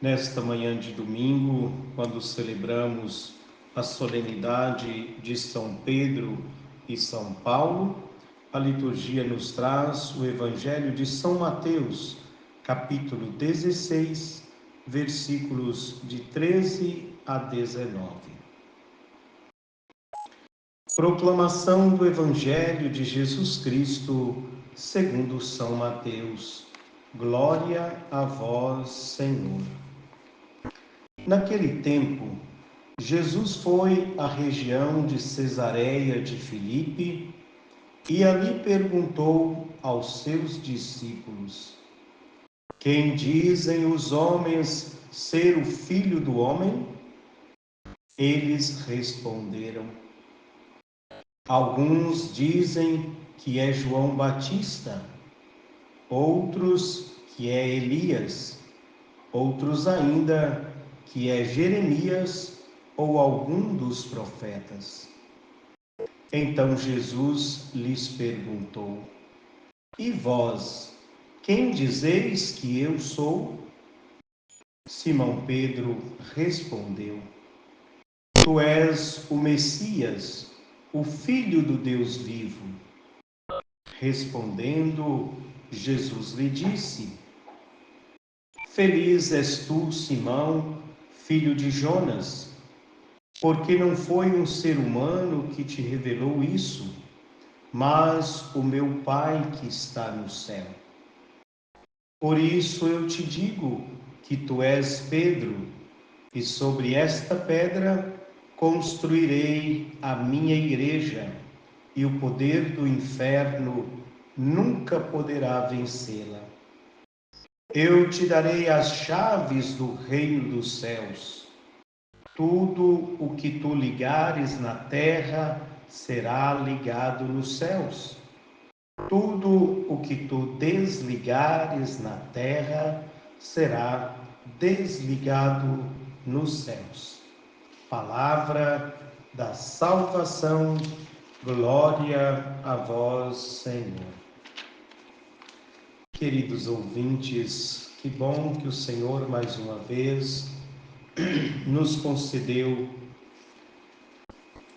Nesta manhã de domingo, quando celebramos a solenidade de São Pedro e São Paulo, a liturgia nos traz o Evangelho de São Mateus, capítulo 16, versículos de 13 a 19. Proclamação do Evangelho de Jesus Cristo, segundo São Mateus. Glória a vós, Senhor. Naquele tempo, Jesus foi à região de Cesareia de Filipe e ali perguntou aos seus discípulos: Quem dizem os homens ser o Filho do Homem? Eles responderam: Alguns dizem que é João Batista, outros que é Elias, outros ainda que é Jeremias ou algum dos profetas. Então Jesus lhes perguntou: E vós, quem dizeis que eu sou? Simão Pedro respondeu: Tu és o Messias, o Filho do Deus vivo. Respondendo, Jesus lhe disse: Feliz és tu, Simão, filho de Jonas, porque não foi um ser humano que te revelou isso, mas o meu Pai que está no céu. Por isso eu te digo que tu és Pedro, e sobre esta pedra construirei a minha igreja, e o poder do inferno nunca poderá vencê-la. Eu te darei as chaves do reino dos céus. Tudo o que tu ligares na terra será ligado nos céus. Tudo o que tu desligares na terra será desligado nos céus. Palavra da salvação, glória a vós, Senhor. Queridos ouvintes, que bom que o Senhor mais uma vez nos concedeu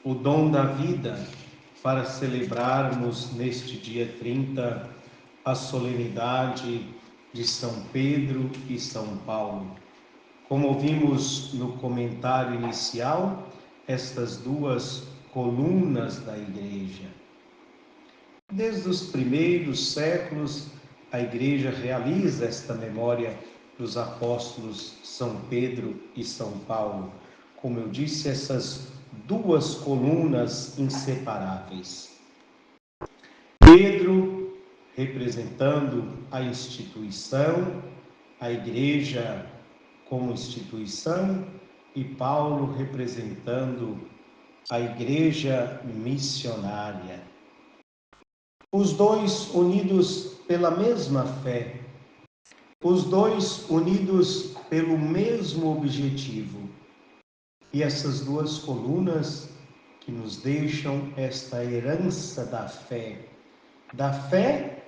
o dom da vida para celebrarmos neste dia 30 a solenidade de São Pedro e São Paulo. Como vimos no comentário inicial, estas duas colunas da Igreja. Desde os primeiros séculos, a Igreja realiza esta memória dos apóstolos São Pedro e São Paulo. Como eu disse, essas duas colunas inseparáveis. Pedro, representando a instituição, a Igreja como instituição, e Paulo representando a Igreja missionária. Os dois unidos pela mesma fé, os dois unidos pelo mesmo objetivo. E essas duas colunas que nos deixam esta herança da fé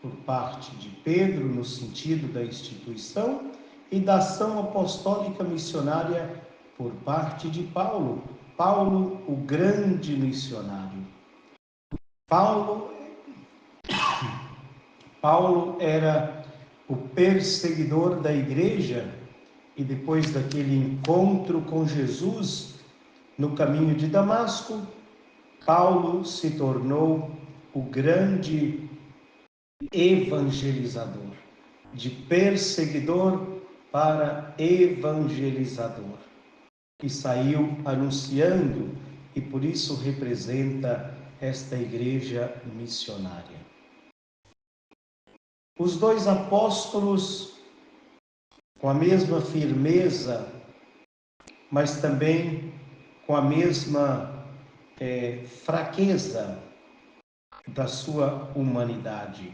por parte de Pedro, no sentido da instituição, e da ação apostólica missionária por parte de Paulo. Paulo, o grande missionário. Paulo era o perseguidor da igreja, e depois daquele encontro com Jesus no caminho de Damasco, Paulo se tornou o grande evangelizador, de perseguidor para evangelizador, e saiu anunciando, e por isso representa esta igreja missionária. Os dois apóstolos, com a mesma firmeza, mas também com a mesma fraqueza da sua humanidade.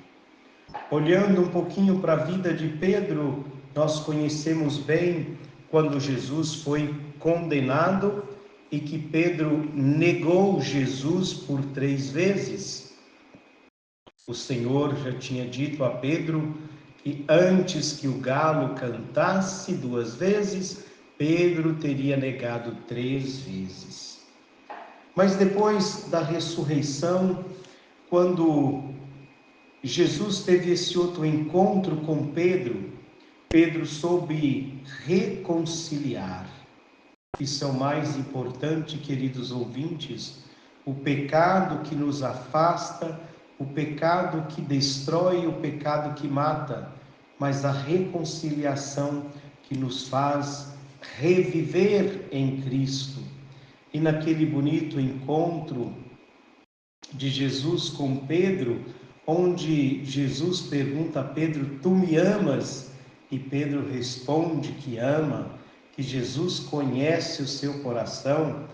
Olhando um pouquinho para a vida de Pedro, nós conhecemos bem quando Jesus foi condenado e que Pedro negou Jesus por 3 vezes. O Senhor já tinha dito a Pedro que antes que o galo cantasse 2 vezes, Pedro teria negado 3 vezes. Mas depois da ressurreição, quando Jesus teve esse outro encontro com Pedro, Pedro soube reconciliar. Isso é o mais importante, queridos ouvintes, o pecado que nos afasta, o pecado que destrói, o pecado que mata, mas a reconciliação que nos faz reviver em Cristo. E naquele bonito encontro de Jesus com Pedro, onde Jesus pergunta a Pedro: tu me amas? E Pedro responde que ama, que Jesus conhece o seu coração,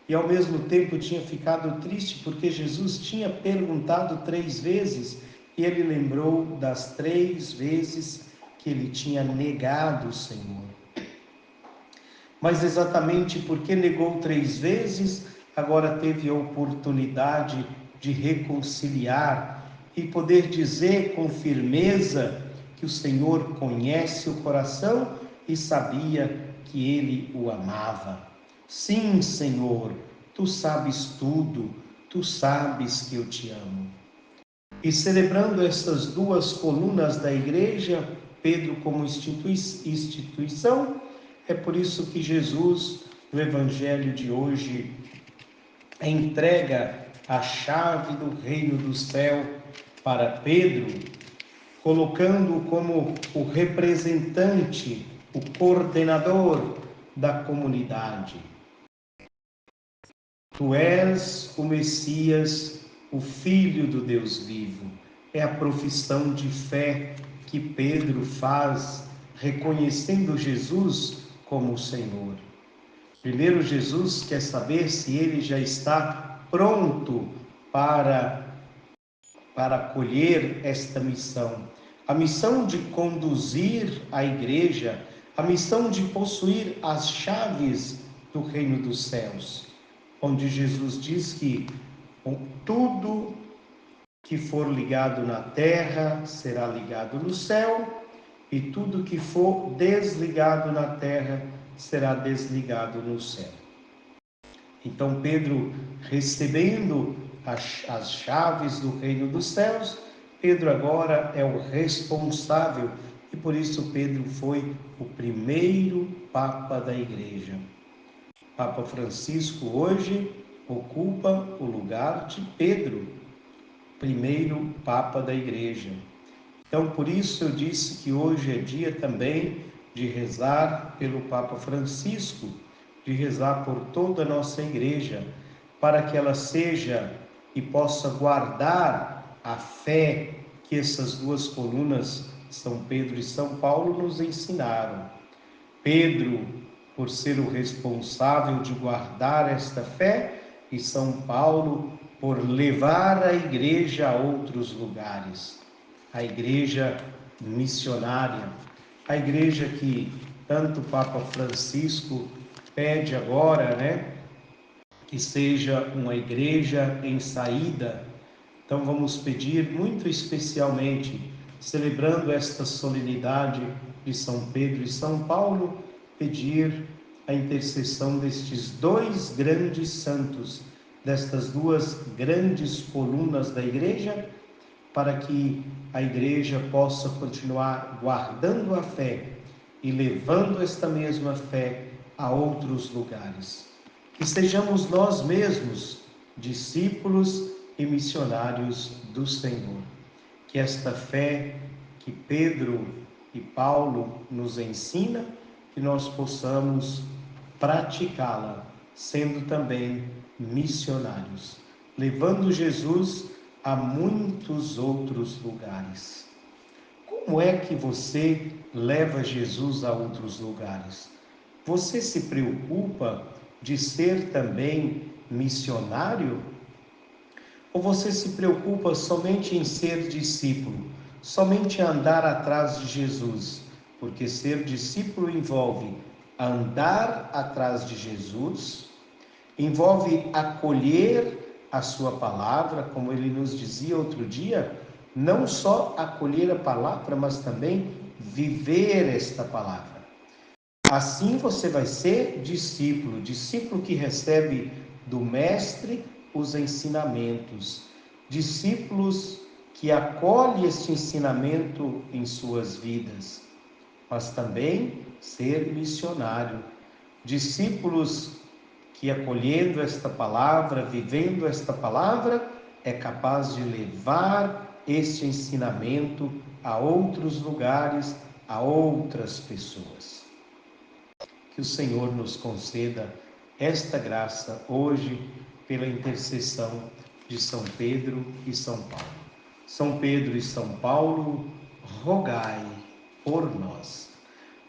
e ao mesmo tempo tinha ficado triste porque Jesus tinha perguntado 3 vezes e ele lembrou das 3 vezes que ele tinha negado o Senhor. Mas exatamente porque negou 3 vezes, agora teve a oportunidade de reconciliar e poder dizer com firmeza que o Senhor conhece o coração e sabia que ele o amava. Sim, Senhor, tu sabes tudo, tu sabes que eu te amo. E celebrando estas 2 colunas da igreja, Pedro como instituição, é por isso que Jesus, no Evangelho de hoje, entrega a chave do reino do céu para Pedro, colocando-o como o representante, o coordenador da comunidade. Tu és o Messias, o Filho do Deus vivo. É a profissão de fé que Pedro faz, reconhecendo Jesus como o Senhor. Primeiro, Jesus quer saber se ele já está pronto para acolher esta missão. A missão de conduzir a igreja, a missão de possuir as chaves do reino dos céus, onde Jesus diz que tudo que for ligado na terra será ligado no céu, e tudo que for desligado na terra será desligado no céu. Então Pedro, recebendo as chaves do reino dos céus, Pedro agora é o responsável, e por isso Pedro foi o primeiro Papa da Igreja. Papa Francisco hoje ocupa o lugar de Pedro, primeiro Papa da Igreja. Então, por isso eu disse que hoje é dia também de rezar pelo Papa Francisco, de rezar por toda a nossa Igreja, para que ela seja e possa guardar a fé que essas 2 colunas, São Pedro e São Paulo, nos ensinaram. Pedro, por ser o responsável de guardar esta fé, e São Paulo, por levar a Igreja a outros lugares. A igreja missionária, a igreja que tanto o Papa Francisco pede agora, que seja uma igreja em saída. Então vamos pedir muito especialmente, celebrando esta solenidade de São Pedro e São Paulo, pedir a intercessão destes 2 grandes santos, destas 2 grandes colunas da igreja, para que a igreja possa continuar guardando a fé e levando esta mesma fé a outros lugares. Que sejamos nós mesmos discípulos e missionários do Senhor. Que esta fé que Pedro e Paulo nos ensina, que nós possamos praticá-la, sendo também missionários, levando Jesus a muitos outros lugares. Como é que você leva Jesus a outros lugares? Você se preocupa de ser também missionário? Ou você se preocupa somente em ser discípulo, somente andar atrás de Jesus? Porque ser discípulo envolve andar atrás de Jesus, envolve acolher a sua palavra, como ele nos dizia outro dia, Não só acolher a palavra, mas também viver esta palavra. Assim você vai ser discípulo, discípulo que recebe do Mestre os ensinamentos, discípulos que acolhe este ensinamento em suas vidas, mas também ser missionário, discípulos que acolhendo esta palavra, vivendo esta palavra, é capaz de levar este ensinamento a outros lugares, a outras pessoas. Que o Senhor nos conceda esta graça hoje, pela intercessão de São Pedro e São Paulo. São Pedro e São Paulo, rogai por nós.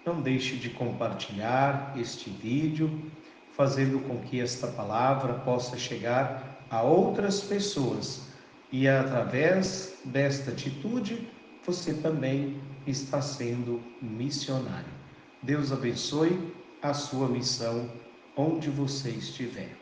Não deixe de compartilhar este vídeo, fazendo com que esta palavra possa chegar a outras pessoas. E através desta atitude, você também está sendo missionário. Deus abençoe a sua missão onde você estiver.